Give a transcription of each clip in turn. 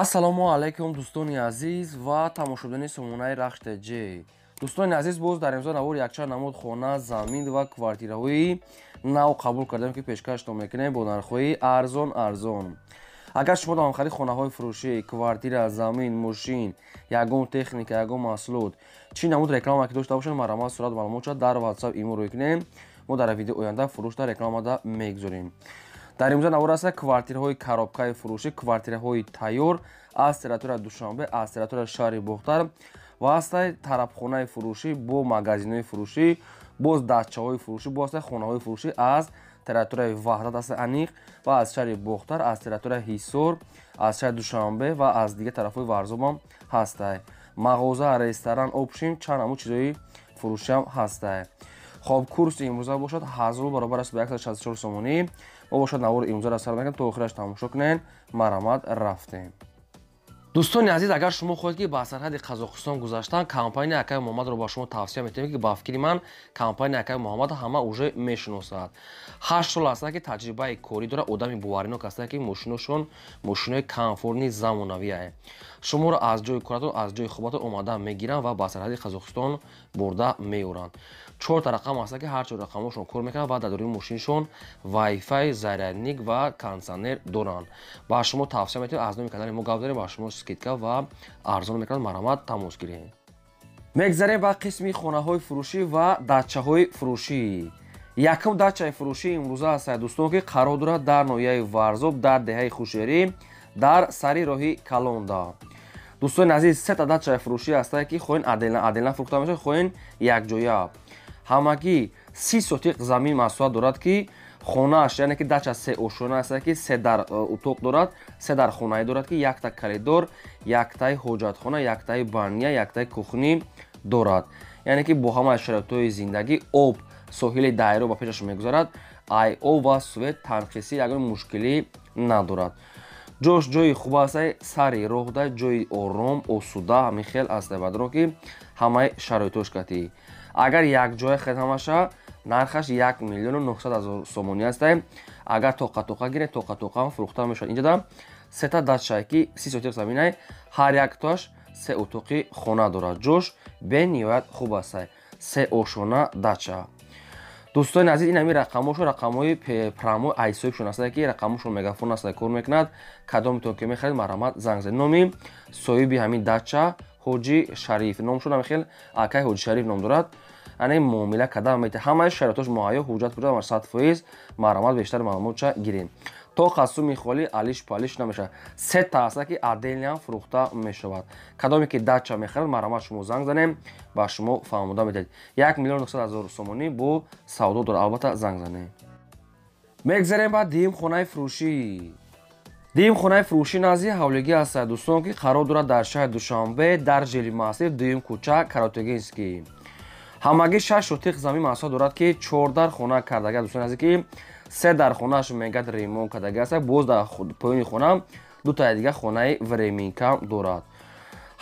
ассалому алайкум дӯстони азиз ва тамошобини сомонаи рахште ҷ. Дӯстони азиз, боз дар имзо навори якчанд намуд хона, замин ва квартираҳои нав қабул кардем ки пешкашто мекунем бо нархҳои арзон. Агар шумо дар охари хонаҳои фурӯшӣ, квартира, замин, мошин, ягон техника, ягон маҳсулот чӣ намуд реклама ки дошта бошед, маълумот сурат маълумот шуда дар WhatsApp имо рӯй кунем. Мо дар видеои оянда фурӯшда рекламада мегузорем. дар имзо навор аст квартираҳои коробкаи фурӯшӣ, квартираҳои тайёр аз территорияи Душанбе, аз территорияи шаҳри Бохтар ва ҳастай тарабхонаи фурӯшӣ бо магазинҳои фурӯшӣ, боз дачаҳои фурӯшӣ, бо ҳастай хонаҳои фурӯшӣ аз территорияи Ваҳдат аст аниқ ва аз шаҳри Бохтар, аз территорияи Ҳисор, аз шаҳри Душанбе ва аз дигар тарафҳои Варзобам ҳастай. Мағоза, ресторан, обшим, чанд намуд чизои фурӯшиам ҳастай. хоб курси имрӯза бошад 1000 баробар аст ба 164 сомонӣ. мо бошад навори имрӯзаро сар мекунем то охираш тамошо кунен. марамад рафтем. дӯстони азиз, агар шумо хоҳед ки ба сарҳади Қазоқистон гузаштан, компания Акаи Муҳаммадро ба шумо тавсия метавонем ки ба фикри ман компания Акаи Муҳаммад ҳама уже мешиносад. 8 сол аст ки таҷрибаи корӣ дорад, одами боваринок аст ки мошиношон мошинои комфортни замонавие. шуморо аз ҷои коратон, аз ҷои хубатон омада мегиранд ва ба сарҳади Қазоқистон бурда меоранд. 4 рақам аст ки ҳар 4 рақамошон кор мекунанд ва дар дорои мошиншон вайфай, зарядник ва кондитсионер доранд. ба шумо тавсия метавонем аз номи канали мо гап дорем, ба шумо скидка ва арзон мекунанд. марамад тамос гирем. мегзарем ба қисми хонаҳои фурӯшӣ ва дачаҳои фурӯшӣ. якум дачаи фурӯшӣ имрӯза аст дӯстон ки қарор дорад дар ноҳияи Варзоб, дар деҳаи Хушерӣ, дар сари роҳи Калонда. дӯстони азиз, сета дачаи фурӯшӣ аст ки хоҳен аделна фурӯхта мешавад, хоҳен якҷоя. ҳамагӣ 30 сотиқ замин маҳсулат дорад ки хонааш, яъне ки дача се ошона аст ки се дар утоқ дорад, се дар хонаи дорад ки якта калидор, яктаи ҳоҷатхона, яктаи баня, яктаи кухнӣ дорад. яъне ки бо ҳамаи шароитҳои зиндагӣ об соҳили дайро ба пешаш мегузарад, ай об ва свет танқисӣ ягон мушкилӣ надорад. ҷош ҷои хуб аст, сари роҳ да ҷои ором, осуда, ҳамин хел аст бадро ки ҳамаи шароитош катӣ. агар якҷоя хед ҳамаша нархаш 1 миллион 900 000 сомонӣ аст. агар тоқа гирем, тоқа фурӯхта мешавад. инҷода сета дача ки 30 сотиқ заминай, ҳар яктоаш се утоқи хона дорад. ҷош бениҳоят хуб аст. се ошона дача. дӯстони азиз, ин ҳамин рақамошон рақамҳои прамои айсоибшон аст ки рақамошон мегафон аст кор мекунад. кадомитон ки мехаред марамад занг занед. номи соҳиби ҳамин дача ҳоҷи Шариф ном шуда, ҳамин Акаи ҳоҷи Шариф ном дорад. яъне муомила кардан метавонед. ҳамаи шароитош муҳайё, ҳуҷҷат пурда 100%. марамад бештар маълумотша гирем. то қасуми холӣ алиш палиш намешавад. сета аст ки аделиам фурӯхта мешавад. кадоме ки дача мехарад, марамад шумо занг занем, ба шумо фаҳмода медиҳед. 1 миллион 900 000 сомонӣ бо савдо дорад. албатта занг занем. мегзарем ба дим хонаи фурӯшӣ. дим хонаи фурӯшӣ назди ҳавлигӣ аст дӯстон ки қарор дорад дар шаҳри Душанбе, дар Жилмасир, дуюм кӯча Каротегинский. ҳамагӣ 6 сотиқ замин маҳсулот дорад ки 4 дар хона кардагӣ. дӯстони азиз, ки 3 дар хонааш мегад ремонт кардагӣ аст. боз дар поёни хона 2 таи дигар хонаи временка дорад.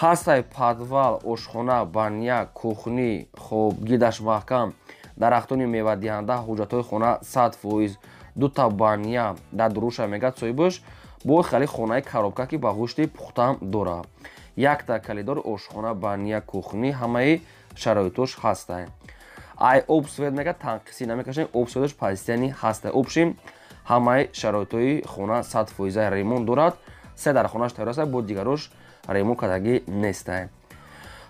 ҳастай подвал, ошхона, баня, кухнӣ, хоб гирдаш маҳкам, дарахтони мевадиҳанда, ҳуҷҷатҳои хона 100%, 2 та баня дар дуруша мегад соҳибош, бо хали хонаи коробка ки ба гӯшти пухтам дорад. 1 та калидор, ошхона, баня, кухнӣ, ҳамаи шароитош ҳастай. ай об свет мегад танқисӣ намекашем, об светош позитсияни ҳастай. обшим ҳамаи шароитҳои хона 100% ремонт дорад. се дар хонааш тайёр аст, бо дигарош ремонт кардагӣ нестай.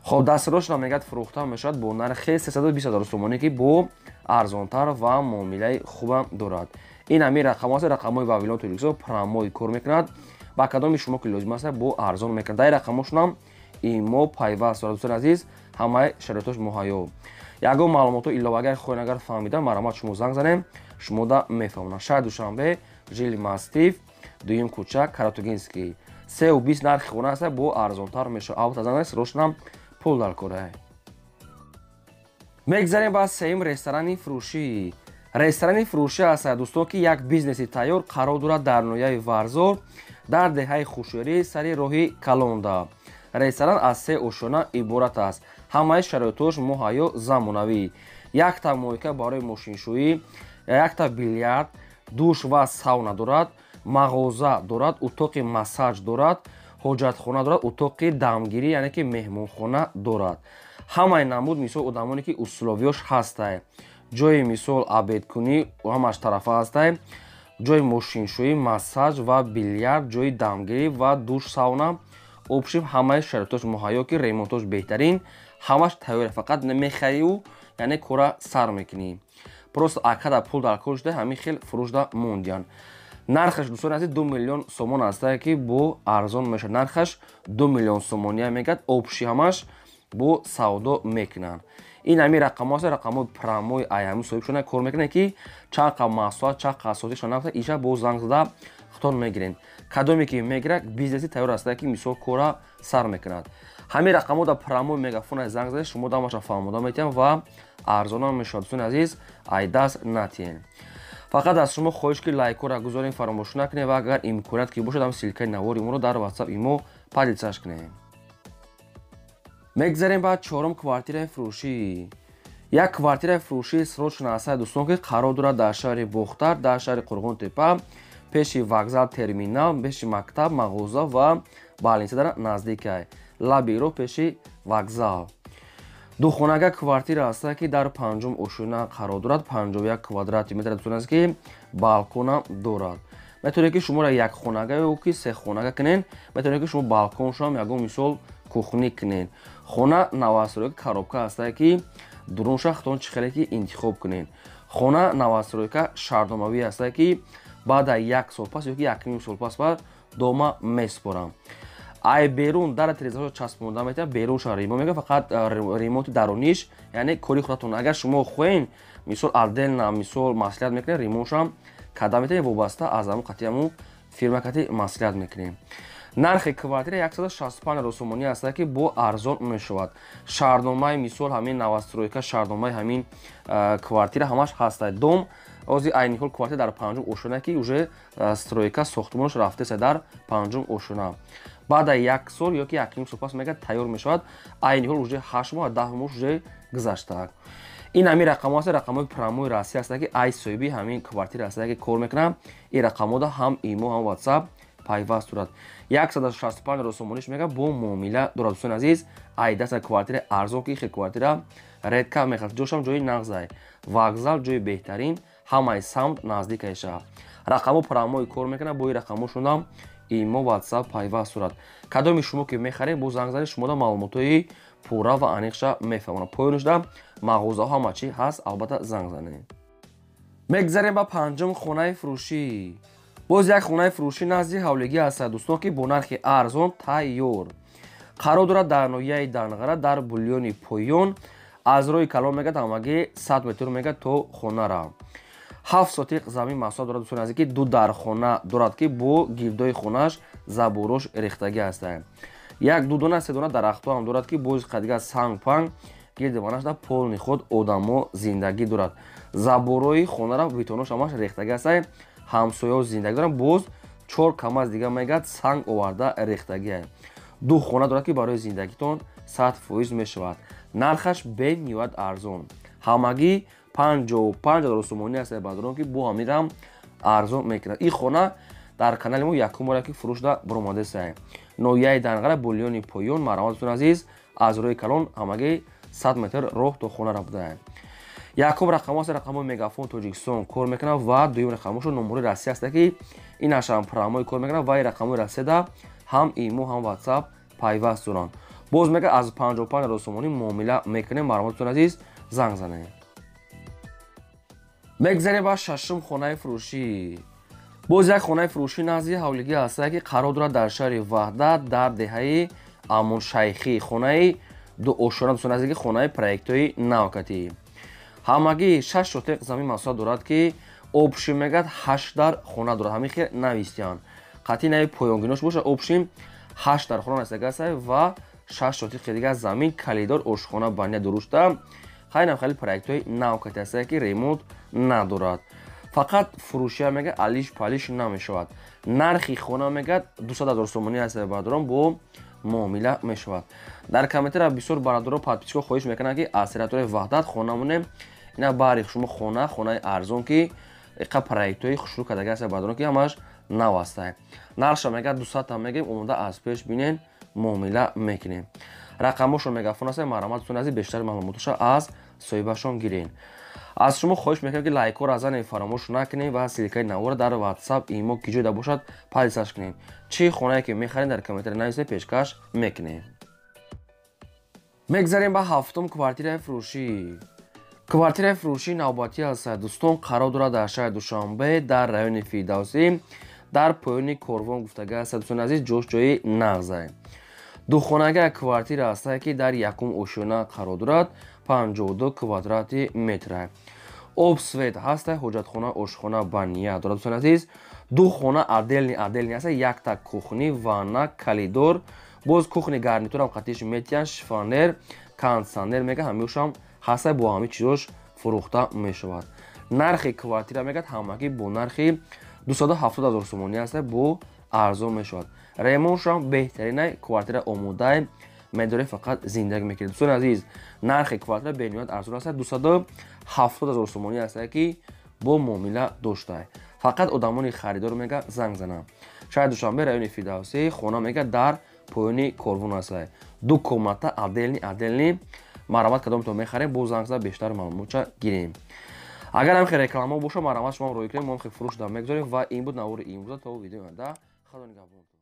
хоб дастарошам мегад фурӯхта мешавад бо нархи 320 000 сомонӣ ки бо арзонтар ва муомилаи хубам дорад. ин ҳамин рақам аст, рақамҳои вавилон телевизор прамои кор мекунад. ба кадоми шумо ки лозим аст бо арзон мекунад. дар рақамошонам имо пайваст дорад. дӯстони азиз, ҳамаи шароитош муҳайё. ягон маълумоту иловагар хоҳед агар фаҳмида, марамад шумо занг занем, шумо да мефаҳмонам. шаҳри Душанбе, Жилмастив, дуюм кӯча Каротегинский. 320 нархи хона аст, бо арзонтар мешавад. албатта занг занед, срочнам пул дар кора. мегзарем ба сеюм ресторани фурӯшӣ. ресторани фурӯшӣ аст дӯстон ки як бизнеси тайёр қарор дорад дар ноҳияи Варзоб, дар деҳаи Хушерӣ, сари роҳи Калонда. ресторан аз 3 ошона иборат аст. ҳамаи шароитош муҳайё замонавӣ. 1 та мойка барои мошиншӯӣ, 1 та бильярд, душ ва сауна дорад, мағоза дорад, утоқи массаҷ дорад, ҳоҷатхона дорад, утоқи дамгирӣ яъне ки меҳмонхона дорад. Ҳамаи намуд мисол одамоне ки условиёш ҳастай. Ҷои мисол абедкунӣ ҳамаш тарафа ҳастай. Ҷои мошиншӯӣ, массаҷ ва бильярд, ҷои дамгирӣ ва душ, сауна, обшим ҳамаи шароитош муҳайё ки ремонтош беҳтарин, ҳамаш тайёр, фақат мехарию яъне кора сар мекунӣ. Просто акада пул дар кор шуда ҳамин хел фурӯшда мондиян. Нархаш дӯстони азиз 2 миллион сомон астае ки бо арзон мешавад. Нархаш 2 миллион сомония мегӯяд. обши ҳамаш бо савдо мекунанд. ин ҳамин рақамҳо аст, рақамҳои прамои айами соҳибшона кор мекунанд ки чанд қадр маҳсулот, чанд қадр асосиашон нафта иша бо занг зада хитон мегирен. Кадоме ки мегирад бизнеси тайёр астае ки мисол кора сар мекунад. ҳамин рақамҳо дар прамои мегафона занг зада шумо дамаша фаҳмода метавонед ва арзонам мешавад. дӯстони азиз, ай даст натиен. фақат аз шумо хоҳиш ки лайкора гузорен фаромӯш накунед ва агар имконият ки бошад ҳам силкаи навори моро дар WhatsApp имо падилсаш кунед. мегзарем ба чорум квартираи фурӯшӣ. як квартираи фурӯшӣ срочно астае дӯстон ки қарор дорад дар шаҳри Бохтар, дар шаҳри Қурғонтепа, пеши вокзал терминал, пеши мактаб, мағоза ва балинса дар наздикай лаби роҳ пеши вокзал. духонага квартира астае ки дар панҷум ошӯна қарор дорад. 51 квадрати метр дӯстон аст ки балкона дорад. метавонед ки шуморо якхонага ё ки сехонага кунен. метавонед ки шумо балконшам ягон мисол кухни кунен. хона навастройка коробка астае ки дурунша хитон чӣ хеле ки интихоб кунен. хона навастройка шартномавӣ астае ки баъда 1 сол пас ё ки 1.5 сол пас ба дома меспорам. ай берун дар тирезаҳо часпонда метавад, берунша ремонт мегӯяд, фақат ремонти даруниш, яъне кори худатон. агар шумо хоҳен мисол отдельно мисол маслиҳат мекунед, ремонтшам када метавонед вобаста аз ҳамун қати ҳамун фирма кати маслиҳат мекунем. нархи квартира 165 русумони астае ки бо арзон мешавад. шаҳрномаи мисол ҳамин навастройка, шаҳрномаи ҳамин квартира ҳамаш ҳастад. дом ози айни ҳол квартира дар панҷум ошӯна ки уже стройка сохтмонош рафтеса дар панҷум ошӯна. баъда 1 сол ё ки 1.5 сол пас мегӯяд тайёр мешавад. айни ҳол уже 8 моҳ 10 моҳ уже гузаштаак. ин ҳамин рақамҳо аст, рақамҳои прамои расмӣ астае ки ай соҳиби ҳамин квартира астае ки кор мекунам. ин рақамҳода ҳам имо ҳам WhatsApp пайваст дорад. 165 русумониш мегӯяд бо муомила дорад. дӯстони азиз, ай даста квартира арзон ки хел квартира редка мехад. ҷошам ҷои нағзай, вокзал ҷои беҳтарин, ҳамаи самт наздикаи шаҳр. рақамҳо прамои кор мекунад. бо ин рақамҳо шунам имо WhatsApp пайваст дорад. кадоми шумо ки мехаред бо занг занед шумода маълумотҳои пурра ва аниқша мефаҳмонам. поёнашда мағозаҳо ҳама чӣ ҳаст, албатта занг занед. мегзарем ба панҷум хонаи фурӯшӣ. боз як хонаи фурӯшӣ назди ҳавлигӣ астад дӯстон ки бо нархи арзон тайёр. қарор дорад дар ноҳияи Данғара дар бульёни поён. аз роҳи калон мегӯяд ҳамагӣ 100 метр мегӯяд то хонара. 7 сотиқ замин маҳсулот дорад дӯстони азиз ки ду дархона дорад ки бо гирдои хонааш заборош рехтагӣ астае. як ду дона се дона дарахтҳо ҳам дорад ки бози қадига санг панг гирди ванашда полни худ одамо зиндагӣ дорад. заборои хонара битонош ҳамаш рехтагӣ астае. ҳамсояҳо зиндагӣ дорад. боз 4 камаз дига мегӯяд санг оварда рехтагиае. ду хона дорад ки барои зиндагитон 100% мешавад. нархаш бениҳоят арзон. ҳамагӣ 55 русумони астае бадорон ки бо ҳамирам арзон мекунад. ин хона дар канали мо якум бора ки фурӯшда буромадасае. ноҳияи Данғара бульёни поён марҳамат дӯстон азиз, аз роҳи калон ҳамагӣ 100 метр роҳ то хона рафтае. якум рақамҳо аст, рақамҳои мегафон Тоҷикистон кор мекунад ва дуюм рақамҳошо номери Россия астае ки инашам прамои кор мекунад ва ин рақамҳои Россияда ҳам имо ҳам WhatsApp пайваст доранд. боз мега аз 55 русумони муомила мекунем. марҳамат дӯстон азиз, занг занед. мегзарем ба шашум хонаи фурӯшӣ. боз як хонаи фурӯшӣ назди ҳавлигӣ астае ки қарор дорад дар шаҳри Ваҳдат дар деҳаи Амоншайхӣ. хонаи ду ошона дӯстон азиз ки хонаи проектҳои навкатӣ. ҳамагӣ 6 сотиқ замин маҳсулот дорад ки обшим мегӯяд 8 дар хона дорад. ҳамин хел навистиян қатъи нави поёнгинош боша обшим 8 дар хона настага астае ва 6 сотиқи дига замин калидор ошхона бания дурушта. хайнам хеле проектҳои навкати астае ки ремонт надорад. фақат фурӯшия мегӯяд алиш палиш намешавад. нархи хона мегӯяд 200 000 сомонӣ астае бардорон бо муомила мешавад. дар комментария бисёр бародаро подписчико хоҳиш мекунанд ки аз территорияи Ваҳдат хона монем. ина баъри шумо хонаи арзон ки иқа проектҳои хушрӯ кардагӣ астае бардорон ки ҳамаш 9 астае. Нархша мегӯяд 200 та мегӯем, омода аз пеш бинен муомила мекунем. Рақамошо мегафон аст, марҳамат дӯстони азиз, бештари маълумоташа аз соҳибашон гирен. аз шумо хоҳиш мекунем ки лайкҳоро занем, фаромӯш накунем ва силкаи навора дар WhatsApp, имо ки ҷойда бошад падисаш кунем. Чӣ хонае ки мехарем дар комментари нависем, пешкаш мекунем. мегзарем ба ҳафтум квартираи фурӯшӣ. квартираи фурӯшии навбатӣ аст дӯстон, қарор дорад дар шаҳри Душанбе дар райони Фирдавсӣ дар поёни корвон гуфтага аст. дӯстони азиз, ҷош ҷои нағзай. духонагия квартира аст ки дар якум ошёна қарор дорад, 52 квадрати метр. об свет ҳаст, ҳоҷатхона, ошхона ба ният дорад. дӯстони азиз, ду хона аделни аст, якта кухни, ванна, калидор, боз кухни гарнитурам қатиш метиян, шифонер, кондиционер мега ҳамеошам ҳаста, бо ҳами чизош фурӯхта мешавад. нархи квартира мегӯяд ҳамагӣ бо нархи 270 000 сомонӣ аст, бо арзон мешавад. ремонтшам беҳтарина, квартира омодаи медорем, фақат зиндаги мекунед. дӯстони азиз, нархи квартира бениҳоят арзон аст, 270 000 сомонӣ аст ки бо муомила доштае. фақат одамони харидор мега занг занам. шаҳри Душанбе, райони Фирдавсӣ, хона мега дар поёни корвон аст. ду комната аделни. марҳамат, кадомтон мехарем, бо занг зан бештар маълумотша гирем. агар ҳам хеле реклама боша, марҳамат, шумо роӣ кунем, мо хеле фурӯш дар мегзорем. ва ин буд навори имрӯза. то видеои оянда, худо нигаҳбонтон.